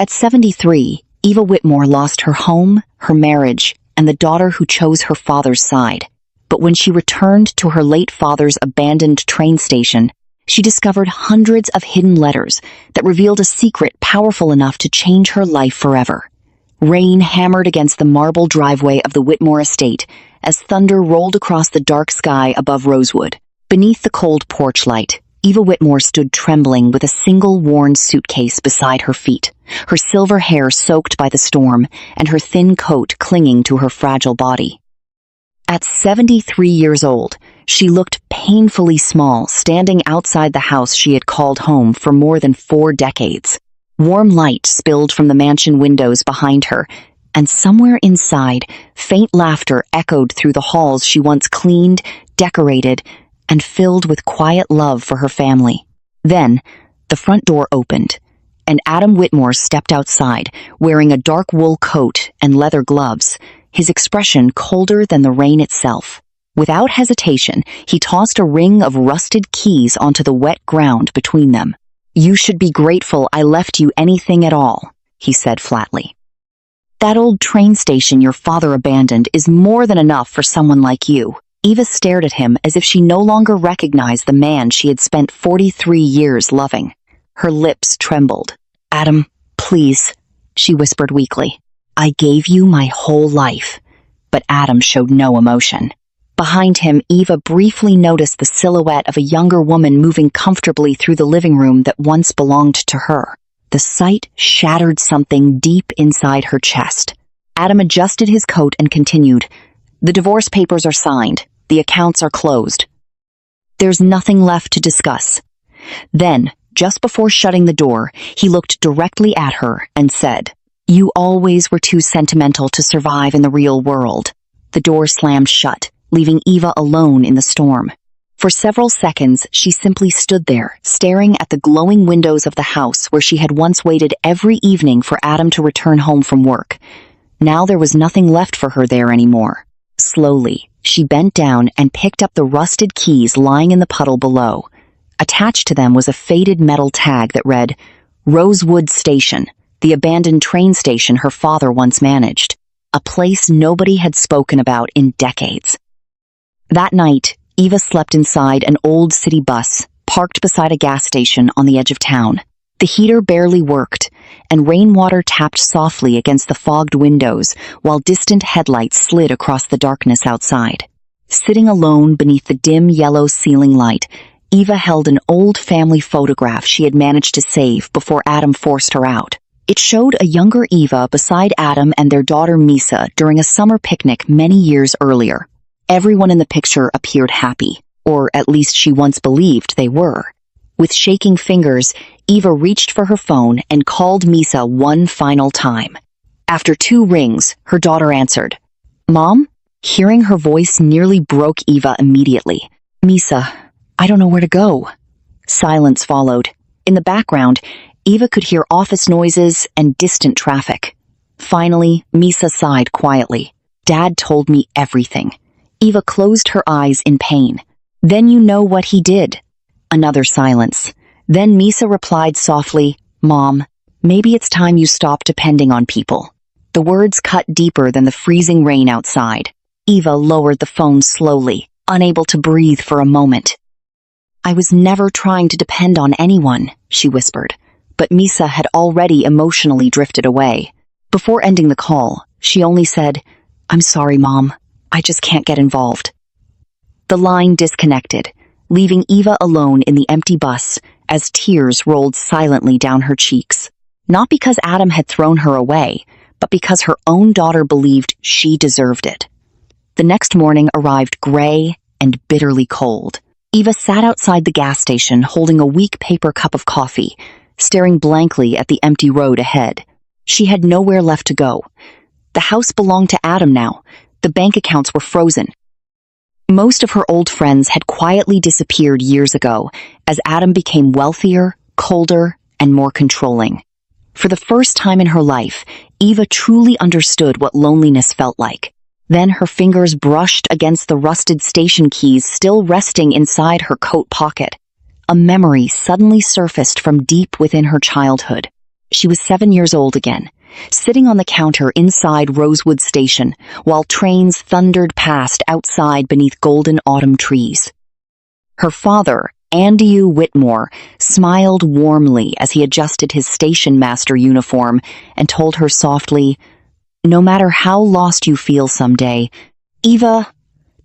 At 73, Eva Whitmore lost her home, her marriage, and the daughter who chose her father's side. But when she returned to her late father's abandoned train station, she discovered hundreds of hidden letters that revealed a secret powerful enough to change her life forever. Rain hammered against the marble driveway of the Whitmore estate as thunder rolled across the dark sky above Rosewood. Beneath the cold porch light, Eva Whitmore stood trembling with a single worn suitcase beside her feet, her silver hair soaked by the storm and her thin coat clinging to her fragile body. At 73 years old, she looked painfully small standing outside the house she had called home for more than 4 decades. Warm light spilled from the mansion windows behind her, and somewhere inside, faint laughter echoed through the halls she once cleaned, decorated, and filled with quiet love for her family. Then, the front door opened, and Adam Whitmore stepped outside, wearing a dark wool coat and leather gloves, his expression colder than the rain itself. Without hesitation, he tossed a ring of rusted keys onto the wet ground between them. "You should be grateful I left you anything at all," he said flatly. "That old train station your father abandoned is more than enough for someone like you." Eva stared at him as if she no longer recognized the man she had spent 43 years loving. Her lips trembled. "Adam, please," she whispered weakly. "I gave you my whole life." But Adam showed no emotion. Behind him, Eva briefly noticed the silhouette of a younger woman moving comfortably through the living room that once belonged to her. The sight shattered something deep inside her chest. Adam adjusted his coat and continued, "The divorce papers are signed. The accounts are closed. There's nothing left to discuss." Then, just before shutting the door, he looked directly at her and said, "You always were too sentimental to survive in the real world." The door slammed shut, leaving Eva alone in the storm. For several seconds, she simply stood there, staring at the glowing windows of the house where she had once waited every evening for Adam to return home from work. Now there was nothing left for her there anymore. Slowly, she bent down and picked up the rusted keys lying in the puddle below. Attached to them was a faded metal tag that read, "Rosewood Station, the abandoned train station her father once managed, a place nobody had spoken about in decades." That night, Eva slept inside an old city bus, parked beside a gas station on the edge of town. The heater barely worked, and rainwater tapped softly against the fogged windows while distant headlights slid across the darkness outside. Sitting alone beneath the dim yellow ceiling light, Eva held an old family photograph she had managed to save before Adam forced her out. It showed a younger Eva beside Adam and their daughter Misa during a summer picnic many years earlier. Everyone in the picture appeared happy, or at least she once believed they were. With shaking fingers, Eva reached for her phone and called Misa one final time. After 2 rings, her daughter answered. "Mom?" Hearing her voice nearly broke Eva immediately. "Misa, I don't know where to go." Silence followed. In the background, Eva could hear office noises and distant traffic. Finally, Misa sighed quietly. "Dad told me everything." Eva closed her eyes in pain. "Then you know what he did." Another silence. Then Misa replied softly, "Mom, maybe it's time you stop depending on people." The words cut deeper than the freezing rain outside. Eva lowered the phone slowly, unable to breathe for a moment. "I was never trying to depend on anyone," she whispered, but Misa had already emotionally drifted away. Before ending the call, she only said, "I'm sorry, Mom. I just can't get involved." The line disconnected, leaving Eva alone in the empty bus as tears rolled silently down her cheeks. Not because Adam had thrown her away, but because her own daughter believed she deserved it. The next morning arrived gray and bitterly cold. Eva sat outside the gas station holding a weak paper cup of coffee, staring blankly at the empty road ahead. She had nowhere left to go. The house belonged to Adam now. The bank accounts were frozen. Most of her old friends had quietly disappeared years ago as Adam became wealthier, colder, and more controlling. For the first time in her life, Eva truly understood what loneliness felt like. Then her fingers brushed against the rusted station keys still resting inside her coat pocket. A memory suddenly surfaced from deep within her childhood. She was 7 years old again, sitting on the counter inside Rosewood Station while trains thundered past outside beneath golden autumn trees. Her father, Eva Whitmore, smiled warmly as he adjusted his station master uniform and told her softly, "No matter how lost you feel someday, Eva,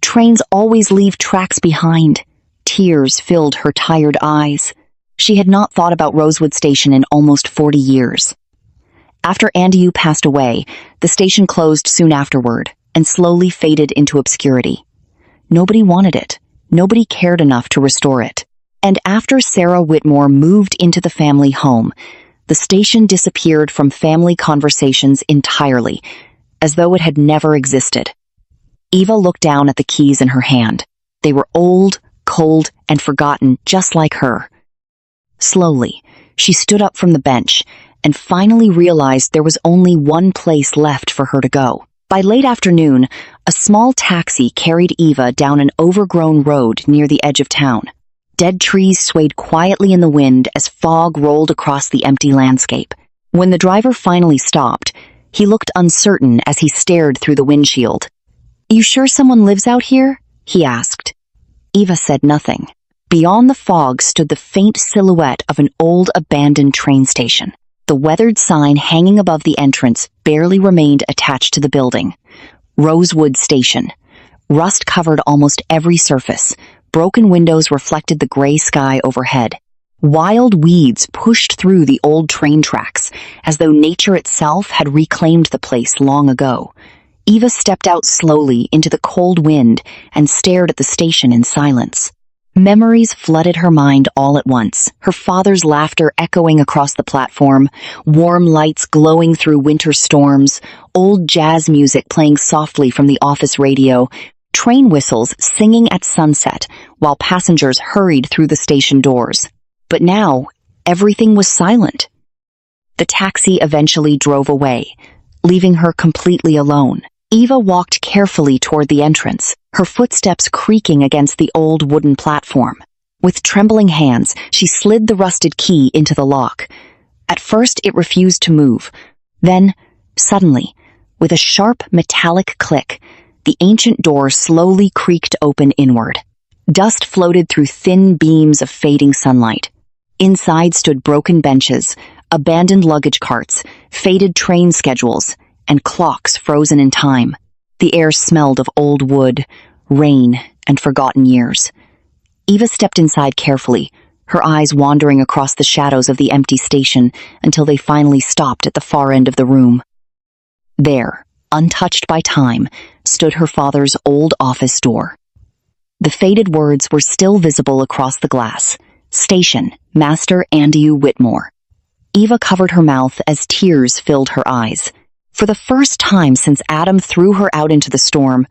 trains always leave tracks behind." Tears filled her tired eyes. She had not thought about Rosewood Station in almost 40 years. After Eva passed away, the station closed soon afterward and slowly faded into obscurity. Nobody wanted it. Nobody cared enough to restore it. And after Sarah Whitmore moved into the family home, the station disappeared from family conversations entirely, as though it had never existed. Eva looked down at the keys in her hand. They were old, cold, and forgotten, just like her. Slowly, she stood up from the bench and finally realized there was only one place left for her to go. By late afternoon, a small taxi carried Eva down an overgrown road near the edge of town. Dead trees swayed quietly in the wind as fog rolled across the empty landscape. When the driver finally stopped, he looked uncertain as he stared through the windshield. "You sure someone lives out here?" he asked. Eva said nothing. Beyond the fog stood the faint silhouette of an old abandoned train station. The weathered sign hanging above the entrance barely remained attached to the building. Rosewood Station. Rust covered almost every surface. Broken windows reflected the gray sky overhead. Wild weeds pushed through the old train tracks, as though nature itself had reclaimed the place long ago. Eva stepped out slowly into the cold wind and stared at the station in silence. Memories flooded her mind all at once, her father's laughter echoing across the platform, warm lights glowing through winter storms, old jazz music playing softly from the office radio, train whistles singing at sunset while passengers hurried through the station doors. But now, everything was silent. The taxi eventually drove away, leaving her completely alone. Eva walked carefully toward the entrance, her footsteps creaking against the old wooden platform. With trembling hands, she slid the rusted key into the lock. At first, it refused to move. Then, suddenly, with a sharp metallic click, the ancient door slowly creaked open inward. Dust floated through thin beams of fading sunlight. Inside stood broken benches, abandoned luggage carts, faded train schedules, and clocks frozen in time. The air smelled of old wood, rain, and forgotten years. Eva stepped inside carefully, her eyes wandering across the shadows of the empty station until they finally stopped at the far end of the room. There, untouched by time, stood her father's old office door. The faded words were still visible across the glass. "Station, Master Eva Whitmore." Eva covered her mouth as tears filled her eyes. For the first time since Adam threw her out into the storm,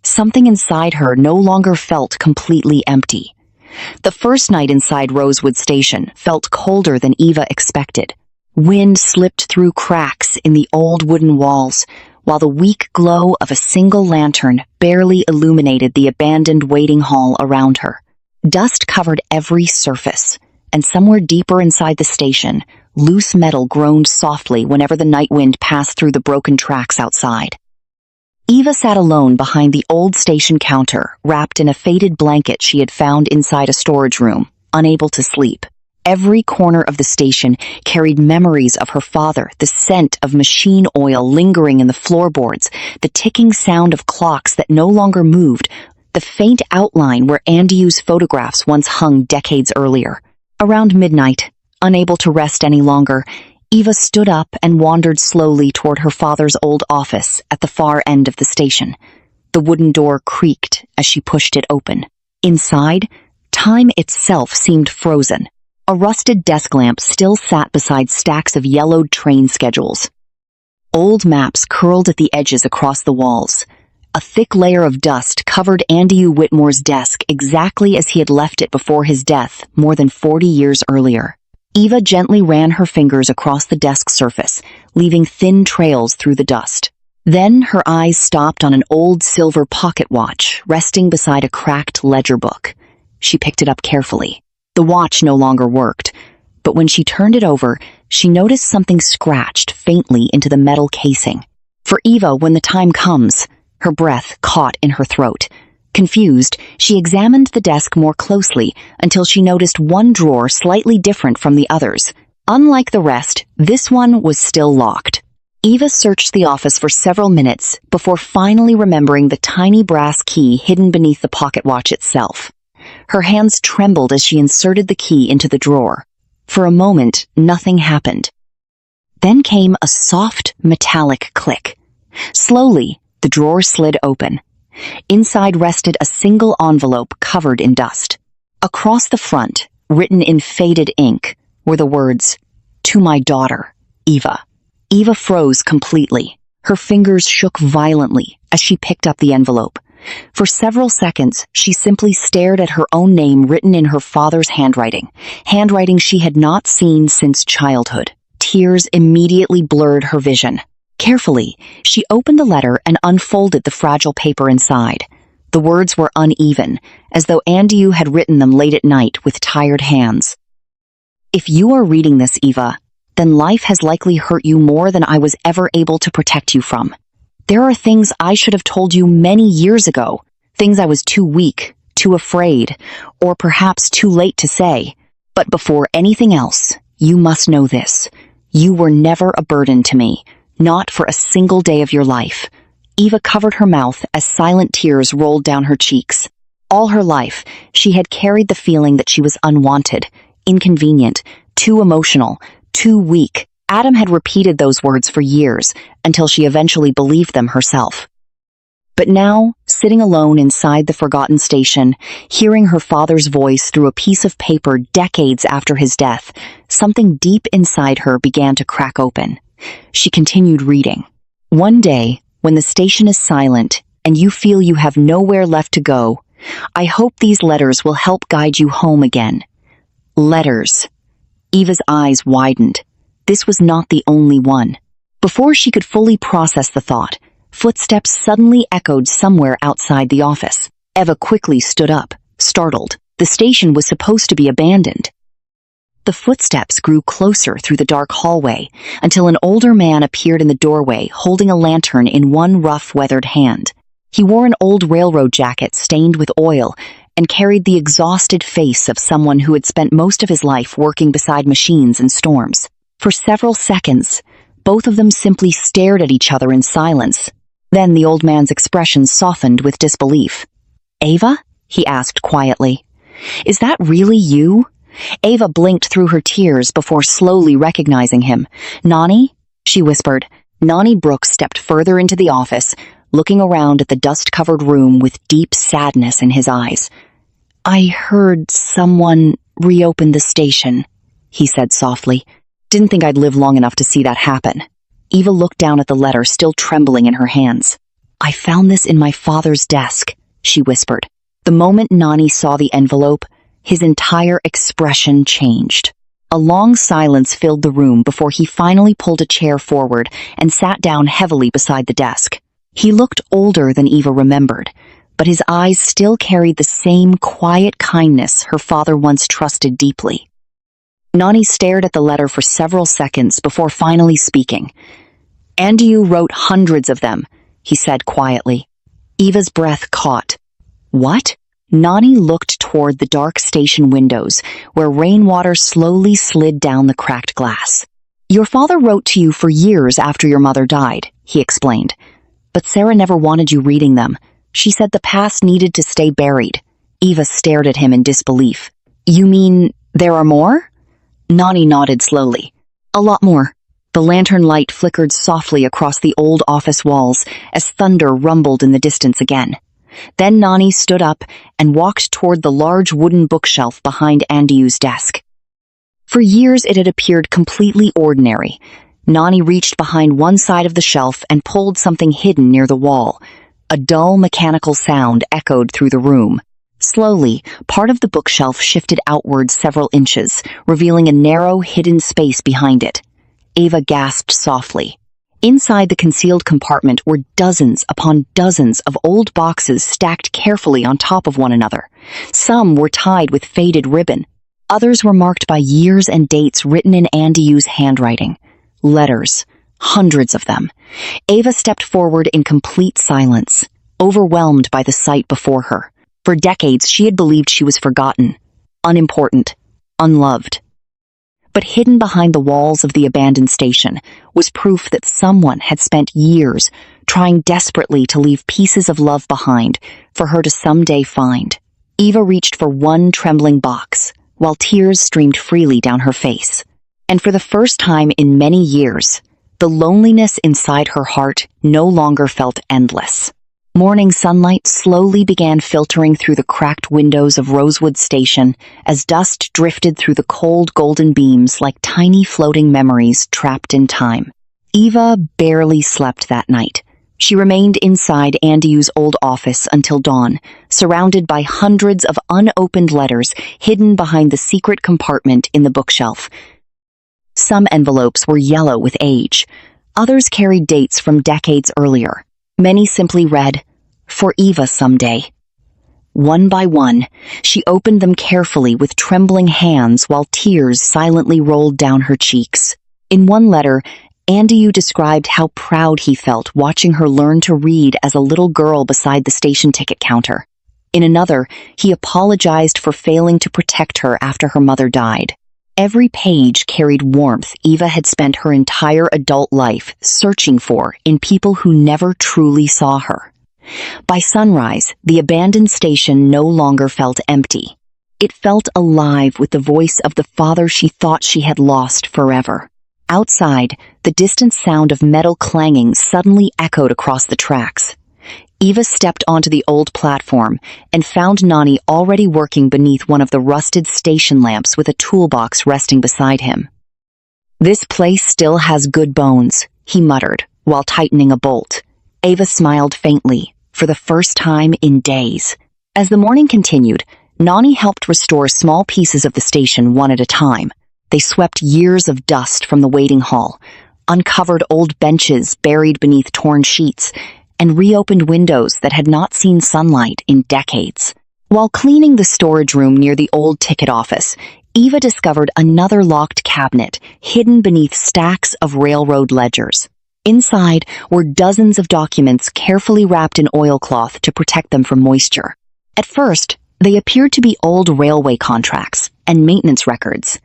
something inside her no longer felt completely empty. The first night inside Rosewood Station felt colder than Eva expected. Wind slipped through cracks in the old wooden walls, while the weak glow of a single lantern barely illuminated the abandoned waiting hall around her. Dust covered every surface, and somewhere deeper inside the station, loose metal groaned softly whenever the night wind passed through the broken tracks outside. Eva sat alone behind the old station counter, wrapped in a faded blanket she had found inside a storage room, unable to sleep. Every corner of the station carried memories of her father, the scent of machine oil lingering in the floorboards, the ticking sound of clocks that no longer moved, the faint outline where Andy's photographs once hung decades earlier. Around midnight, unable to rest any longer, Eva stood up and wandered slowly toward her father's old office at the far end of the station. The wooden door creaked as she pushed it open. Inside, time itself seemed frozen. A rusted desk lamp still sat beside stacks of yellowed train schedules. Old maps curled at the edges across the walls. A thick layer of dust covered Eva Whitmore's desk exactly as he had left it before his death more than 40 years earlier. Eva gently ran her fingers across the desk surface, leaving thin trails through the dust. Then her eyes stopped on an old silver pocket watch resting beside a cracked ledger book. She picked it up carefully. The watch no longer worked, but when she turned it over, she noticed something scratched faintly into the metal casing. For Eva, when the time comes, her breath caught in her throat. Confused, she examined the desk more closely until she noticed one drawer slightly different from the others. Unlike the rest, this one was still locked. Eva searched the office for several minutes before finally remembering the tiny brass key hidden beneath the pocket watch itself. Her hands trembled as she inserted the key into the drawer. For a moment, nothing happened. Then came a soft, metallic click. Slowly, the drawer slid open. Inside rested a single envelope covered in dust. Across the front, written in faded ink, were the words, "To my daughter, Eva." Eva froze completely. Her fingers shook violently as she picked up the envelope. For several seconds, she simply stared at her own name written in her father's handwriting she had not seen since childhood. Tears immediately blurred her vision. Carefully, she opened the letter and unfolded the fragile paper inside. The words were uneven, as though Andrew had written them late at night with tired hands. "If you are reading this, Eva, then life has likely hurt you more than I was ever able to protect you from. There are things I should have told you many years ago, things I was too weak, too afraid, or perhaps too late to say. But before anything else, you must know this. You were never a burden to me. Not for a single day of your life." Eva covered her mouth as silent tears rolled down her cheeks. All her life, she had carried the feeling that she was unwanted, inconvenient, too emotional, too weak. Adam had repeated those words for years, until she eventually believed them herself. But now, sitting alone inside the forgotten station, hearing her father's voice through a piece of paper decades after his death, something deep inside her began to crack open. She continued reading. "One day, when the station is silent and you feel you have nowhere left to go, I hope these letters will help guide you home again." Letters. Eva's eyes widened. This was not the only one. Before she could fully process the thought, footsteps suddenly echoed somewhere outside the office. Eva quickly stood up, startled. The station was supposed to be abandoned. The footsteps grew closer through the dark hallway until an older man appeared in the doorway holding a lantern in one rough, weathered hand. He wore an old railroad jacket stained with oil and carried the exhausted face of someone who had spent most of his life working beside machines in storms. For several seconds, both of them simply stared at each other in silence. Then the old man's expression softened with disbelief. "Eva?" he asked quietly. "Is that really you?" Eva blinked through her tears before slowly recognizing him. "Nani?" she whispered. Nani Brooks stepped further into the office, looking around at the dust-covered room with deep sadness in his eyes. "I heard someone reopen the station," he said softly. "Didn't think I'd live long enough to see that happen." Eva looked down at the letter still trembling in her hands. "I found this in my father's desk," she whispered. The moment Nani saw the envelope, his entire expression changed. A long silence filled the room before he finally pulled a chair forward and sat down heavily beside the desk. He looked older than Eva remembered, but his eyes still carried the same quiet kindness her father once trusted deeply. Nani stared at the letter for several seconds before finally speaking. "Andrew wrote hundreds of them," he said quietly. Eva's breath caught. "What?" Nani looked toward the dark station windows, where rainwater slowly slid down the cracked glass. "Your father wrote to you for years after your mother died," he explained. "But Sarah never wanted you reading them. She said the past needed to stay buried." Eva stared at him in disbelief. "You mean there are more?" Nani nodded slowly. "A lot more." The lantern light flickered softly across the old office walls as thunder rumbled in the distance again. Then Nani stood up and walked toward the large wooden bookshelf behind Andrew's desk. For years it had appeared completely ordinary. Nani reached behind one side of the shelf and pulled something hidden near the wall. A dull mechanical sound echoed through the room. Slowly, part of the bookshelf shifted outward several inches, revealing a narrow, hidden space behind it. Eva gasped softly. Inside the concealed compartment were dozens upon dozens of old boxes stacked carefully on top of one another. Some were tied with faded ribbon. Others were marked by years and dates written in Andyu's handwriting. Letters, hundreds of them. Eva stepped forward in complete silence, overwhelmed by the sight before her. For decades, she had believed she was forgotten, unimportant, unloved. But hidden behind the walls of the abandoned station was proof that someone had spent years trying desperately to leave pieces of love behind for her to someday find. Eva reached for one trembling box, while tears streamed freely down her face. And for the first time in many years, the loneliness inside her heart no longer felt endless. Morning sunlight slowly began filtering through the cracked windows of Rosewood Station as dust drifted through the cold golden beams like tiny floating memories trapped in time. Eva barely slept that night. She remained inside Andyu's old office until dawn, surrounded by hundreds of unopened letters hidden behind the secret compartment in the bookshelf. Some envelopes were yellow with age. Others carried dates from decades earlier. Many simply read, "For Eva someday." One by one, she opened them carefully with trembling hands while tears silently rolled down her cheeks. In one letter, Andyu described how proud he felt watching her learn to read as a little girl beside the station ticket counter. In another, he apologized for failing to protect her after her mother died. Every page carried warmth Eva had spent her entire adult life searching for in people who never truly saw her. By sunrise, the abandoned station no longer felt empty. It felt alive with the voice of the father she thought she had lost forever. Outside, the distant sound of metal clanging suddenly echoed across the tracks. Eva stepped onto the old platform and found Nani already working beneath one of the rusted station lamps with a toolbox resting beside him. "This place still has good bones," he muttered, while tightening a bolt. Eva smiled faintly, for the first time in days. As the morning continued, Nani helped restore small pieces of the station one at a time. They swept years of dust from the waiting hall, uncovered old benches buried beneath torn sheets, and reopened windows that had not seen sunlight in decades. While cleaning the storage room near the old ticket office, Eva discovered another locked cabinet hidden beneath stacks of railroad ledgers. Inside were dozens of documents carefully wrapped in oilcloth to protect them from moisture. At first, they appeared to be old railway contracts and maintenance records.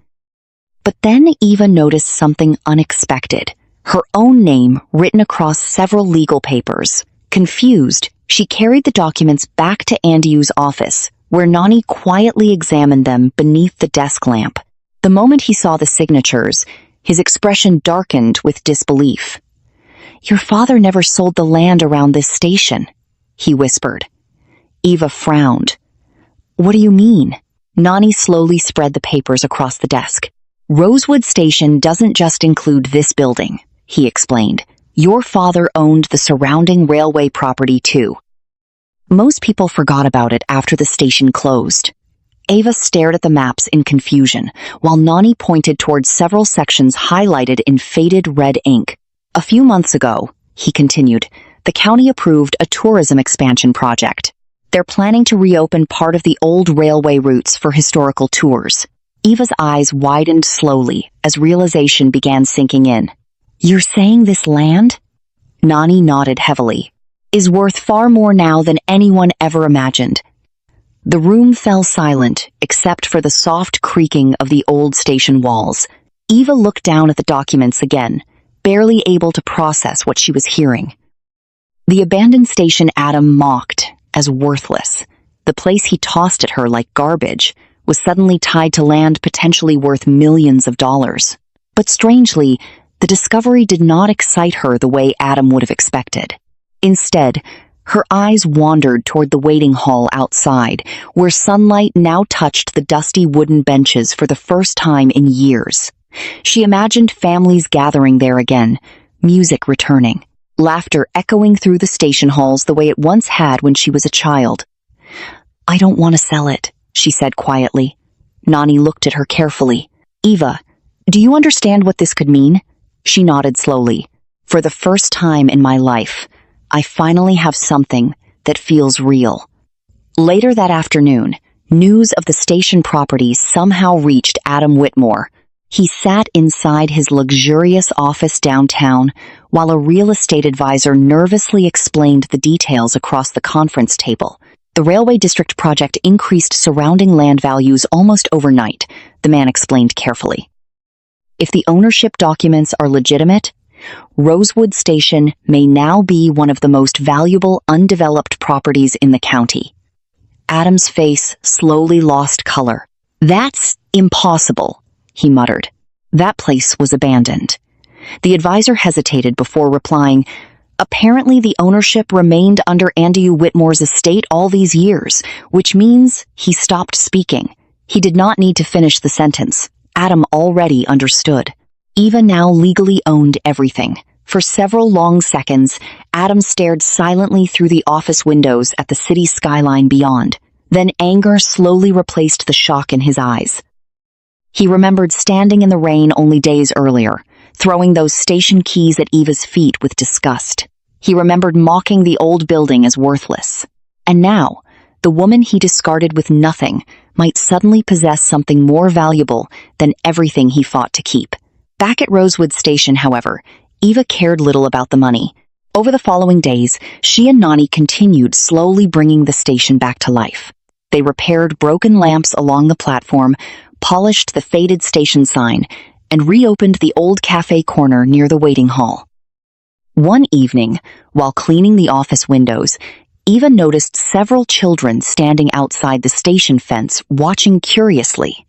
But then Eva noticed something unexpected. Her own name written across several legal papers. Confused, she carried the documents back to Andyu's office, where Nani quietly examined them beneath the desk lamp. The moment he saw the signatures, his expression darkened with disbelief. "Your father never sold the land around this station," he whispered. Eva frowned. "What do you mean?" Nani slowly spread the papers across the desk. "Rosewood Station doesn't just include this building," he explained. "Your father owned the surrounding railway property too." Most people forgot about it after the station closed. Eva stared at the maps in confusion, while Nani pointed towards several sections highlighted in faded red ink. "A few months ago," he continued, "the county approved a tourism expansion project. They're planning to reopen part of the old railway routes for historical tours." Eva's eyes widened slowly as realization began sinking in. "You're saying this land," Nani nodded heavily, "is worth far more now than anyone ever imagined." The room fell silent except for the soft creaking of the old station walls. Eva looked down at the documents again, barely able to process what she was hearing. The abandoned station Adam mocked as worthless. The place he tossed at her like garbage was suddenly tied to land potentially worth millions of dollars. But strangely, the discovery did not excite her the way Adam would have expected. Instead, her eyes wandered toward the waiting hall outside, where sunlight now touched the dusty wooden benches for the first time in years. She imagined families gathering there again, music returning, laughter echoing through the station halls the way it once had when she was a child. "I don't want to sell it," she said quietly. Nani looked at her carefully. "Eva, do you understand what this could mean?" She nodded slowly. "For the first time in my life, I finally have something that feels real." Later that afternoon, News of the station property somehow reached Adam Whitmore. He sat inside his luxurious office downtown while a real estate advisor nervously explained the details across the conference table. The railway district project increased surrounding land values almost overnight, the man explained carefully. If the ownership documents are legitimate, Rosewood Station may now be one of the most valuable undeveloped properties in the county. Adam's face slowly lost color. "That's impossible," he muttered. "That place was abandoned." The advisor hesitated before replying, "Apparently the ownership remained under Eva Whitmore's estate all these years, which means..." He stopped speaking. He did not need to finish the sentence. Adam already understood. Eva now legally owned everything. For several long seconds, Adam stared silently through the office windows at the city skyline beyond. Then anger slowly replaced the shock in his eyes. He remembered standing in the rain only days earlier, throwing those station keys at Eva's feet with disgust. He remembered mocking the old building as worthless. And now, the woman he discarded with nothing might suddenly possess something more valuable than everything he fought to keep. Back at Rosewood Station, however, Eva cared little about the money. Over the following days, she and Nani continued slowly bringing the station back to life. They repaired broken lamps along the platform, polished the faded station sign, and reopened the old cafe corner near the waiting hall. One evening, while cleaning the office windows, Eva noticed several children standing outside the station fence, watching curiously.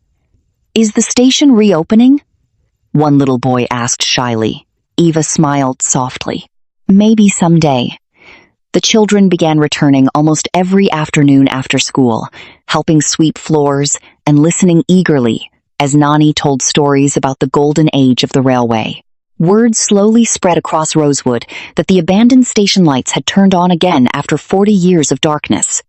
"Is the station reopening?" one little boy asked shyly. Eva smiled softly. "Maybe someday." The children began returning almost every afternoon after school, helping sweep floors and listening eagerly as Nani told stories about the golden age of the railway. Word slowly spread across Rosewood that the abandoned station lights had turned on again after 40 years of darkness.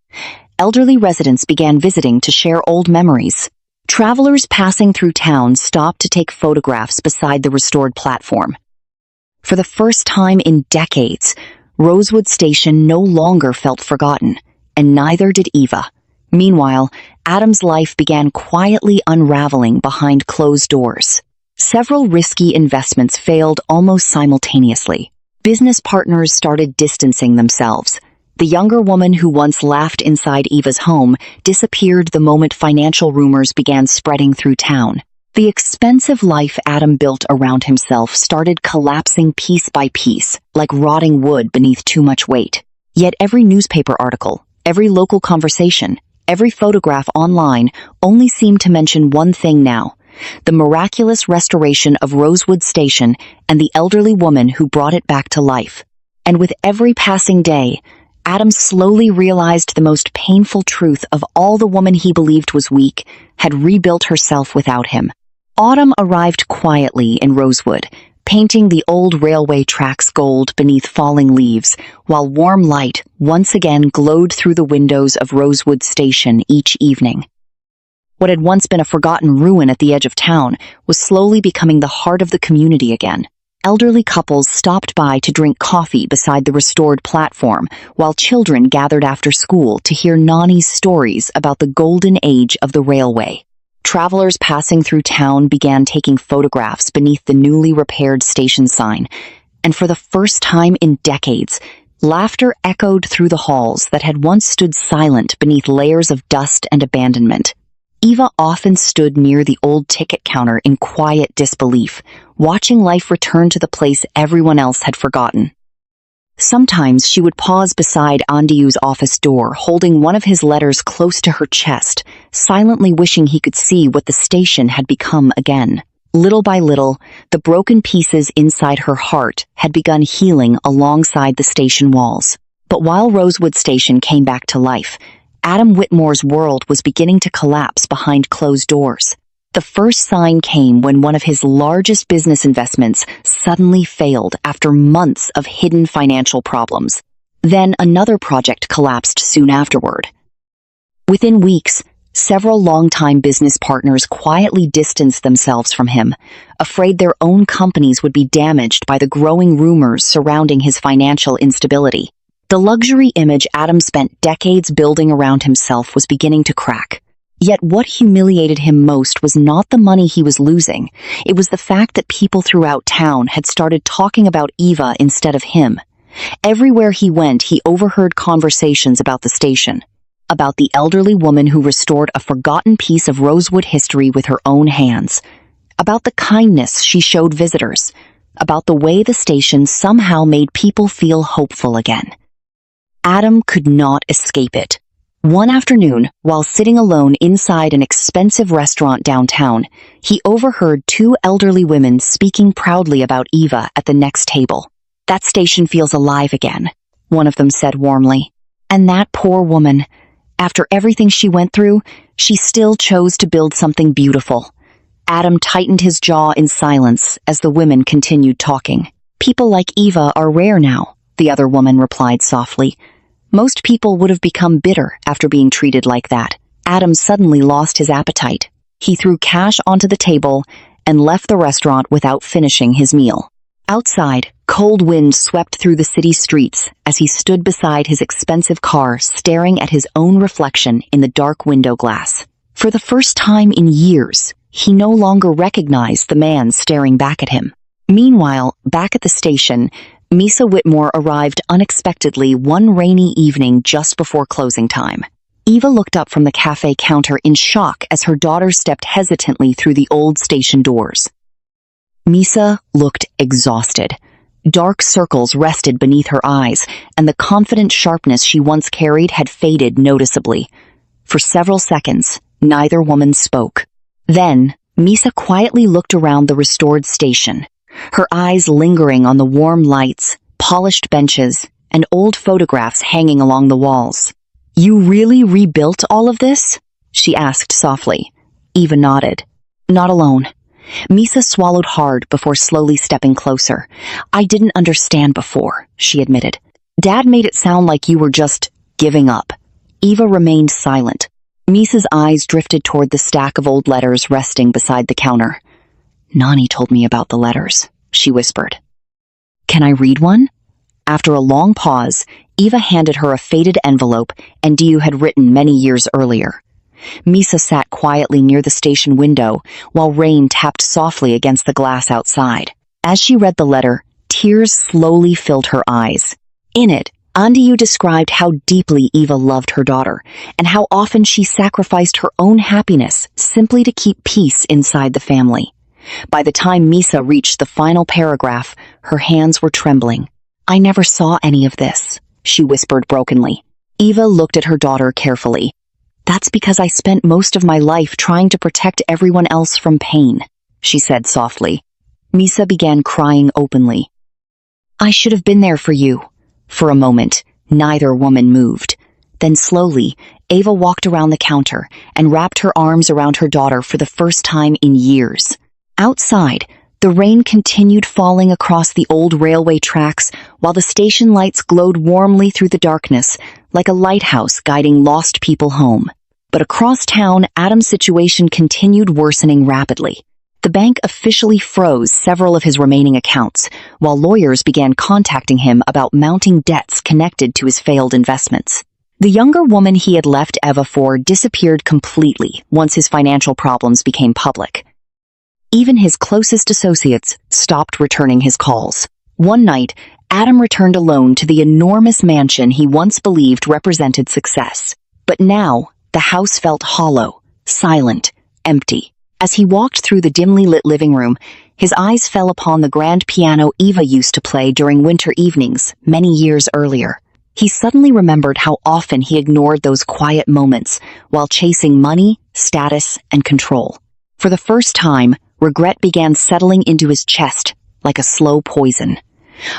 Elderly residents began visiting to share old memories. Travelers passing through town stopped to take photographs beside the restored platform. For the first time in decades, Rosewood Station no longer felt forgotten, and neither did Eva. Meanwhile, Adam's life began quietly unraveling behind closed doors. Several risky investments failed almost simultaneously. Business partners started distancing themselves. The younger woman who once laughed inside Eva's home disappeared the moment financial rumors began spreading through town. The expensive life Adam built around himself started collapsing piece by piece, like rotting wood beneath too much weight. Yet every newspaper article, every local conversation, every photograph online only seemed to mention one thing now: the miraculous restoration of Rosewood Station and the elderly woman who brought it back to life. And with every passing day, Adam slowly realized the most painful truth of all: the woman he believed was weak had rebuilt herself without him. Autumn arrived quietly in Rosewood, painting the old railway tracks gold beneath falling leaves, while warm light once again glowed through the windows of Rosewood Station each evening. What had once been a forgotten ruin at the edge of town was slowly becoming the heart of the community again. Elderly couples stopped by to drink coffee beside the restored platform, while children gathered after school to hear Nani's stories about the golden age of the railway. Travelers passing through town began taking photographs beneath the newly repaired station sign, and for the first time in decades, laughter echoed through the halls that had once stood silent beneath layers of dust and abandonment. Eva often stood near the old ticket counter in quiet disbelief, watching life return to the place everyone else had forgotten. Sometimes she would pause beside Andiu's office door, holding one of his letters close to her chest, silently wishing he could see what the station had become again. Little by little, the broken pieces inside her heart had begun healing alongside the station walls. But while Rosewood Station came back to life, Adam Whitmore's world was beginning to collapse behind closed doors. The first sign came when one of his largest business investments suddenly failed after months of hidden financial problems. Then another project collapsed soon afterward. Within weeks, several longtime business partners quietly distanced themselves from him, afraid their own companies would be damaged by the growing rumors surrounding his financial instability. The luxury image Adam spent decades building around himself was beginning to crack. Yet what humiliated him most was not the money he was losing. It was the fact that people throughout town had started talking about Eva instead of him. Everywhere he went, he overheard conversations about the station, about the elderly woman who restored a forgotten piece of Rosewood history with her own hands, about the kindness she showed visitors, about the way the station somehow made people feel hopeful again. Adam could not escape it. One afternoon, while sitting alone inside an expensive restaurant downtown, he overheard two elderly women speaking proudly about Eva at the next table. "That station feels alive again," one of them said warmly. "And that poor woman, after everything she went through, she still chose to build something beautiful." Adam tightened his jaw in silence as the women continued talking. "People like Eva are rare now," the other woman replied softly. "Most people would have become bitter after being treated like that." Adam suddenly lost his appetite. He threw cash onto the table and left the restaurant without finishing his meal. Outside, cold wind swept through the city streets as he stood beside his expensive car staring at his own reflection in the dark window glass. For the first time in years, he no longer recognized the man staring back at him. Meanwhile, back at the station, Eva Whitmore arrived unexpectedly one rainy evening just before closing time. Eva looked up from the cafe counter in shock as her daughter stepped hesitantly through the old station doors. Misa looked exhausted. Dark circles rested beneath her eyes, and the confident sharpness she once carried had faded noticeably. For several seconds, neither woman spoke. Then, Misa quietly looked around the restored station, her eyes lingering on the warm lights, polished benches, and old photographs hanging along the walls. "You really rebuilt all of this?" she asked softly. Eva nodded. "Not alone." Misa swallowed hard before slowly stepping closer. "I didn't understand before," she admitted. "Dad made it sound like you were just giving up." Eva remained silent. Misa's eyes drifted toward the stack of old letters resting beside the counter. "Nani told me about the letters," she whispered. "Can I read one?" After a long pause, Eva handed her a faded envelope Diu had written many years earlier. Misa sat quietly near the station window while rain tapped softly against the glass outside. As she read the letter, tears slowly filled her eyes. In it, Diu described how deeply Eva loved her daughter and how often she sacrificed her own happiness simply to keep peace inside the family. By the time Misa reached the final paragraph, her hands were trembling. "I never saw any of this," she whispered brokenly. Eva looked at her daughter carefully. "That's because I spent most of my life trying to protect everyone else from pain," she said softly. Misa began crying openly. "I should have been there for you." For a moment, neither woman moved. Then slowly, Eva walked around the counter and wrapped her arms around her daughter for the first time in years. Outside, the rain continued falling across the old railway tracks while the station lights glowed warmly through the darkness like a lighthouse guiding lost people home. But across town, Adam's situation continued worsening rapidly. The bank officially froze several of his remaining accounts, while lawyers began contacting him about mounting debts connected to his failed investments. The younger woman he had left Eva for disappeared completely once his financial problems became public. Even his closest associates stopped returning his calls. One night, Adam returned alone to the enormous mansion he once believed represented success. But now, the house felt hollow, silent, empty. As he walked through the dimly lit living room, his eyes fell upon the grand piano Eva used to play during winter evenings many years earlier. He suddenly remembered how often he ignored those quiet moments while chasing money, status, and control. For the first time, regret began settling into his chest like a slow poison.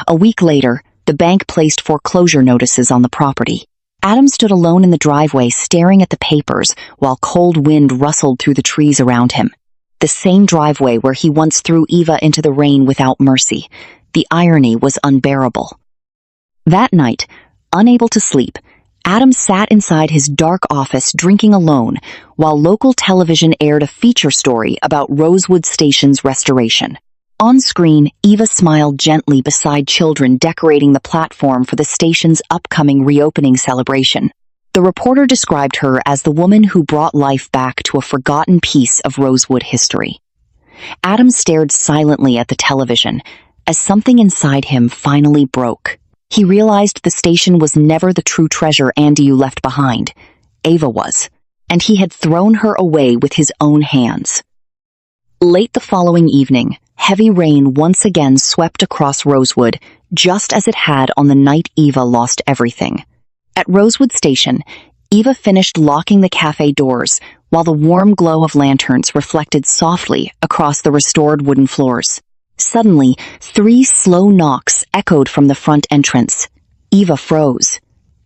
A week later, the bank placed foreclosure notices on the property. Adam stood alone in the driveway staring at the papers while cold wind rustled through the trees around him. The same driveway where he once threw Eva into the rain without mercy. The irony was unbearable. That night, unable to sleep, Adam sat inside his dark office drinking alone while local television aired a feature story about Rosewood Station's restoration. On screen, Eva smiled gently beside children decorating the platform for the station's upcoming reopening celebration. The The reporter described her as the woman who brought life back to a forgotten piece of Rosewood history. Adam stared silently at the television as something inside him finally broke. He realized the station was never the true treasure Andy left behind. Eva was, and he had thrown her away with his own hands. Late the following evening, heavy rain once again swept across Rosewood, just as it had on the night Eva lost everything. At Rosewood Station, Eva finished locking the cafe doors while the warm glow of lanterns reflected softly across the restored wooden floors. Suddenly, 3 slow knocks echoed from the front entrance. Eva froze.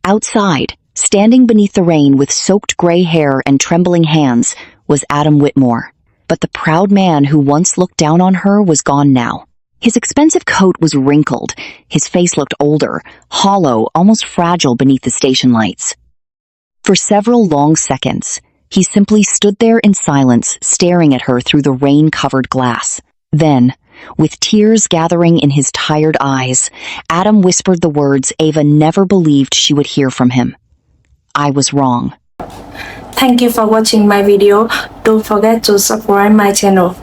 Outside, standing beneath the rain with soaked gray hair and trembling hands, was Adam Whitmore. But the proud man who once looked down on her was gone now. His expensive coat was wrinkled, his face looked older, hollow, almost fragile beneath the station lights. For several long seconds, he simply stood there in silence, staring at her through the rain-covered glass. Then, with tears gathering in his tired eyes, Adam whispered the words Eva never believed she would hear from him. "I was wrong." Thank you for watching my video. Don't forget to subscribe my channel.